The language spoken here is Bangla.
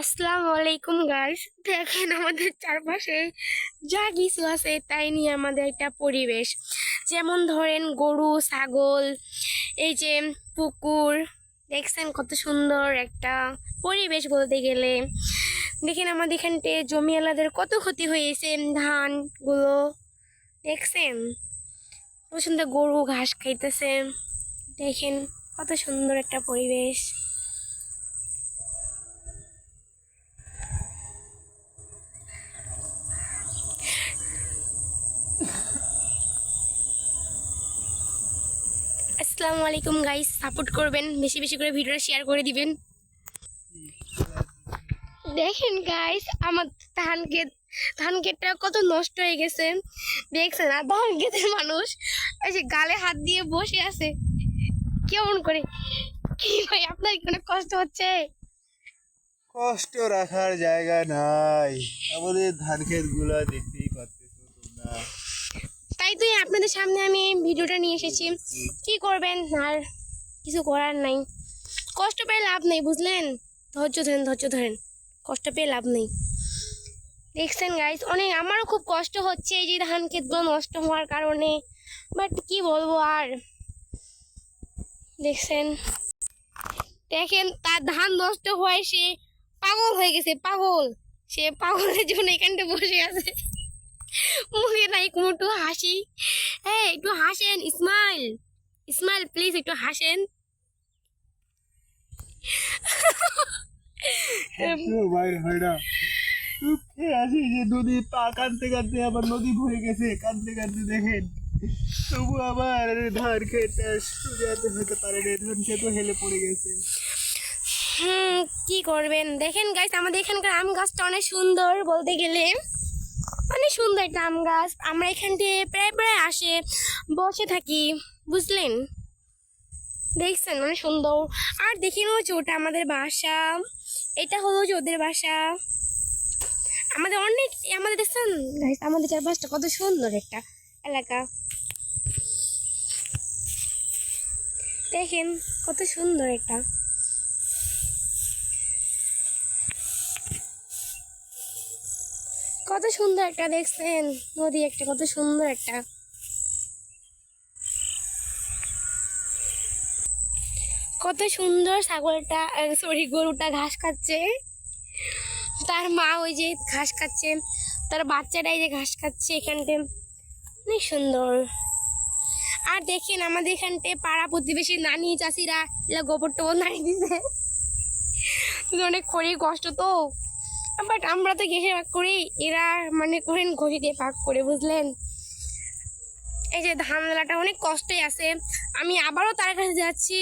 আসসালামু আলাইকুম গাইস, দেখেন আমাদের চারপাশে যা কিছু আছে তাই নিয়ে আমাদের একটা পরিবেশ। যেমন ধরেন গরু, ছাগল, এই যে পুকুর, দেখছেন কত সুন্দর একটা পরিবেশ বলতে গেলে। দেখেন আমাদের এখানতে জমিওয়ালাদের কত ক্ষতি হয়েছে, ধান গুলো দেখছেন, কত সুন্দর গরু ঘাস খাইতেছে। দেখেন কত সুন্দর একটা পরিবেশ। আসসালামু আলাইকুম গাইস, সাপোর্ট করবেন, বেশি বেশি করে ভিডিওটা শেয়ার করে দিবেন। দেখেন গাইস আমার ধান ক্ষেতটা কত নষ্ট হয়ে গেছে দেখছেন। আর ধান ক্ষেতের মানুষ এই যে গালে হাত দিয়ে বসে আছে কেমন করে। কি ভাই, আপনার কি অনেক কষ্ট হচ্ছে? কষ্ট রাখার জায়গা নাই, আমাদের ধান ক্ষেত গুলা দেখতেই পারতেছো তোমরা। তাই তো আপনাদের সামনে আমি ভিডিওটা নিয়ে এসেছি। কি করবেন, আর কিছু করার নাই। কষ্ট পেয়ে লাভ নেই, বুঝলেন? ধৈর্য ধরেন, ধৈর্য ধরেন, কষ্ট পেয়ে লাভ নেই। দেখছেন গাইস, অনেক আমারও খুব কষ্ট হচ্ছে এই যে ধান ক্ষেতগুলো নষ্ট হওয়ার কারণে, বাট কি বলবো আর। দেখছেন, দেখেন তার ধান নষ্ট হওয়ায় সে পাগল হয়ে গেছে, পাগল। সে পাগলের জন্য এখানটা বসে আছে, মুখে নাই একটু হাসি। হ্যাঁ, একটু হাসেন, ইসমাইল, ইসমাইল প্লিজ একটু হাসেন। বাইর হয় না, দুঃখে আছি যে নদী পা কাঁদতে কাঁদতে আবার নদী ভরে গেছে, কাঁদতে কাঁদতে দেখেন। তবু আবার ধান ক্ষেতটা সোজাতে হতে পারে না, ধান ক্ষেত হেলে পড়ে গেছে। কি করবেন। দেখেন গাইস, আমাদের এখানকার আম গাছটা অনেক সুন্দর বলতে গেলে, অনেক সুন্দর একটা আম গাছ। আমরা এখান থেকে প্রায় প্রায় আসে, বসে থাকি, বুঝলেন? দেখছেন অনেক সুন্দর। আর দেখেন হচ্ছে ওটা আমাদের বাসা, এটা হলো যে ওদের বাসা। আমাদের অনেক, আমাদের দেখছেন গাইস, আমাদের চারপাশটা কত সুন্দর একটা এলাকা। দেখেন কত সুন্দর একটা, কত সুন্দর একটা, দেখছেন নদী একটা, কত সুন্দর একটা। কত সুন্দর ছাগলটা, সরি গরুটা ঘাস খাচ্ছে, তার মা ওই যে ঘাস খাচ্ছে, তার বাচ্চাটাই যে ঘাস খাচ্ছে এখানটে, অনেক সুন্দর। আর দেখেন আমাদের এখানটে পাড়া প্রতিবেশী নানি চাষিরা এলা গোবর টোবর নাড়ি দিছে, অনেক খড়ি কষ্ট তো, বাট আমরা তো ঘেসে ভাগ করি, এরা মানে করেন ঘষি দিয়ে ভাগ করে, বুঝলেন? এই যে ধান মেলাটা অনেক কষ্টই আছে। আমি আবারও তার কাছে যাচ্ছি,